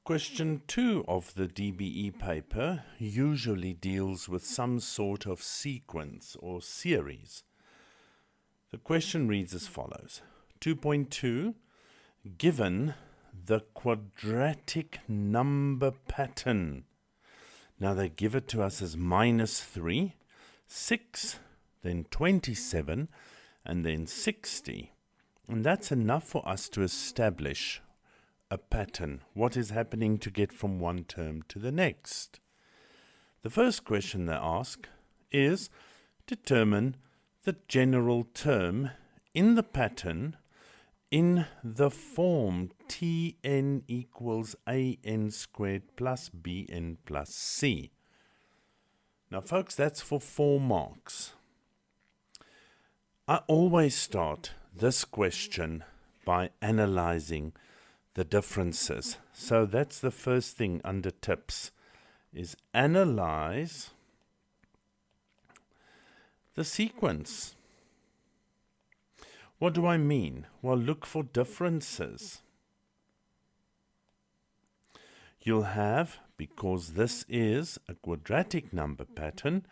Question 2 of the DBE paper usually deals with some sort of sequence or series. The question reads as follows. 2.2, given the quadratic number pattern. Now they give it to us as -3, 6, then 27, and then 60. And that's enough for us to establish a pattern. What is happening to get from one term to the next? The first question they ask is determine the general term in the pattern in the form Tn equals An squared plus Bn plus C. Now folks, that's for 4 marks. I always start this question by analyzing the differences. So that's the first thing under tips, is analyze the sequence. What do I mean? Well, look for differences. You'll have, because this is a quadratic number pattern,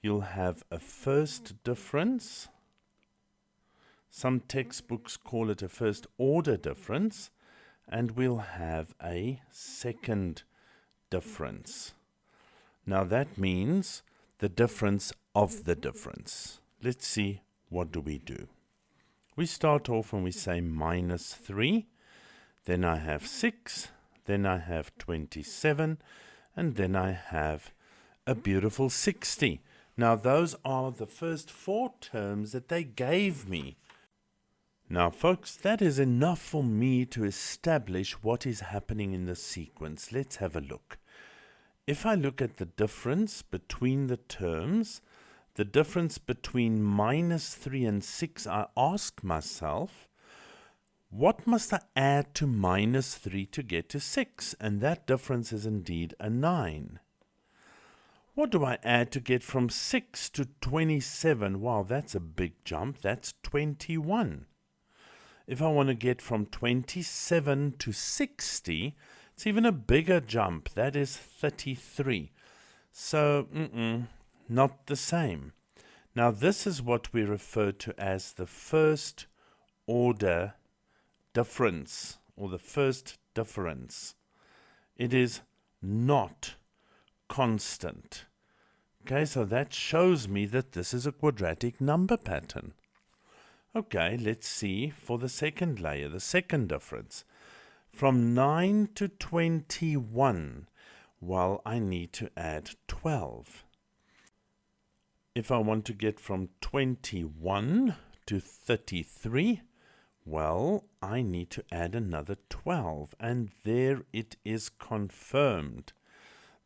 you'll have a first difference. Some textbooks call it a first order difference, and we'll have a second difference. Now that means the difference of the difference. Let's see, what do we do? We start off and we say -3, then I have 6, then I have 27, and then I have a beautiful 60. Now those are the first 4 terms that they gave me. Now folks, that is enough for me to establish what is happening in the sequence. Let's have a look. If I look at the difference between the terms, the difference between -3 and 6, I ask myself, what must I add to -3 to get to 6? And that difference is indeed a 9. What do I add to get from 6 to 27? Wow, that's a big jump. That's 21. If I want to get from 27 to 60, it's even a bigger jump. That is 33. So, not the same. Now, this is what we refer to as the first order difference, or the first difference. It is not constant. Okay, so that shows me that this is a quadratic number pattern. Okay, let's see for the second layer, the second difference. From 9 to 21, well, I need to add 12. If I want to get from 21 to 33, well, I need to add another 12. And there it is confirmed.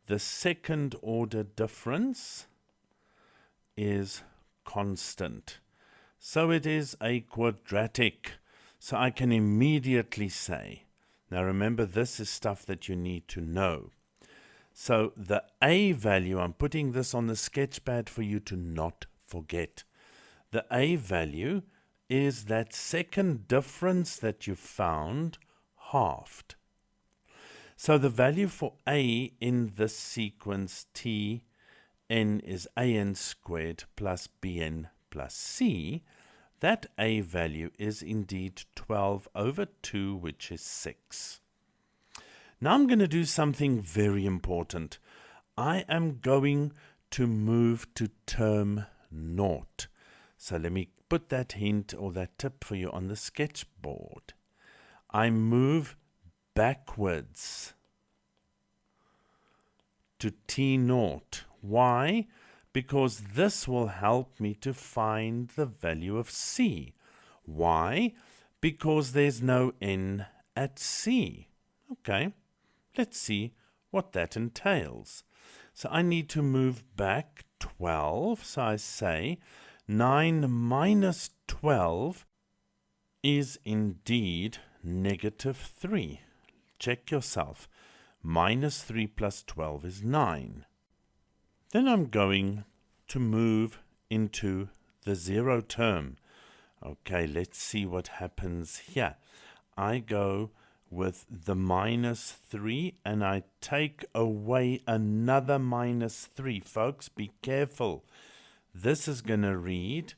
The second order difference is constant. So it is a quadratic. So I can immediately say, now remember, this is stuff that you need to know. So the A value, I'm putting this on the sketchpad for you to not forget. The A value is that second difference that you found halved. So the value for A in this sequence Tn is An squared plus Bn plus C. That A value is indeed 12 over 2, which is 6. Now I'm going to do something very important. I am going to move to term 0. So let me put that hint or that tip for you on the sketchboard. I move backwards to T0. Why? Because this will help me to find the value of C. Why? Because there's no N at C. Okay, let's see what that entails. So I need to move back 12. So I say 9 minus 12 is indeed -3. Check yourself. -3 plus 12 is 9. Then I'm going to move into the 0 term. Okay, let's see what happens here. I go with the minus 3 and I take away another minus 3. Folks, be careful. This is going to read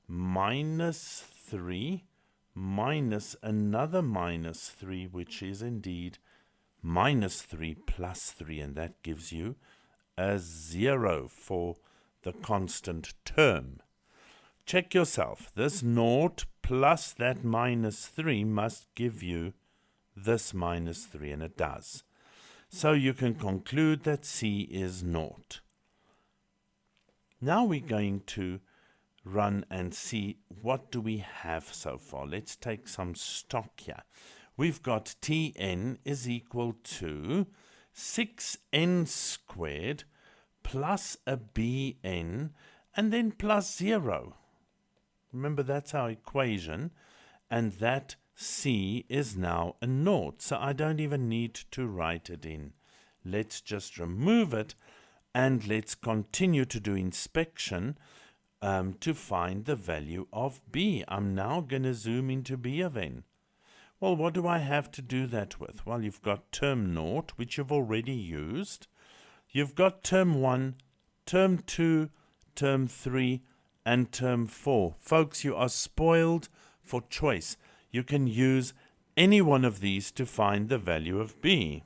minus 3 minus another minus 3, which is indeed minus 3 plus 3, and that gives you a 0 for the constant term. Check yourself. This naught plus that minus 3 must give you this minus 3, and it does. So you can conclude that C is naught. Now we're going to run and see what do we have so far. Let's take some stock here. We've got Tn is equal to 6n squared plus a Bn and then plus 0. Remember, that's our equation, and that C is now a naught, so I don't even need to write it in. Let's just remove it, and let's continue to do inspection to find the value of B. I'm now going to zoom into B of n. Well, what do I have to do that with? Well, you've got term naught, which you've already used. You've got term 1, term 2, term 3, and term 4. Folks, you are spoiled for choice. You can use any one of these to find the value of B.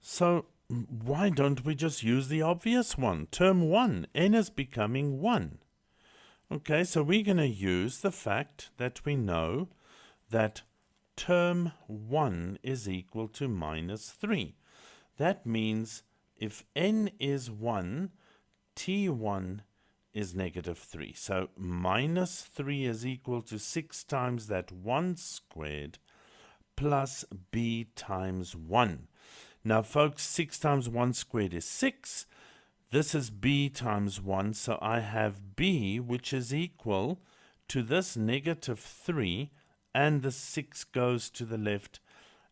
So why don't we just use the obvious one? Term 1, n is becoming 1. Okay, so we're going to use the fact that we know that term 1 is equal to minus 3. That means if n is 1, T1 is negative 3. So minus 3 is equal to 6 times that 1 squared plus B times 1. Now, folks, 6 times 1 squared is 6. This is B times 1, so I have B, which is equal to this negative 3, and the 6 goes to the left,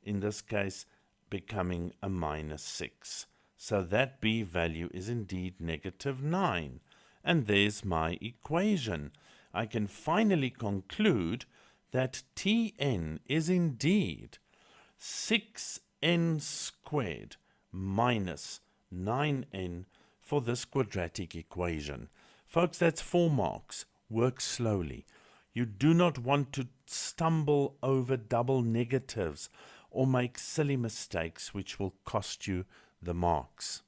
in this case, becoming a minus 6. So that B value is indeed negative 9. And there's my equation. I can finally conclude that Tn is indeed 6n squared minus 9n for this quadratic equation. Folks, that's 4 marks. Work slowly. You do not want to stumble over double negatives or make silly mistakes which will cost you the marks.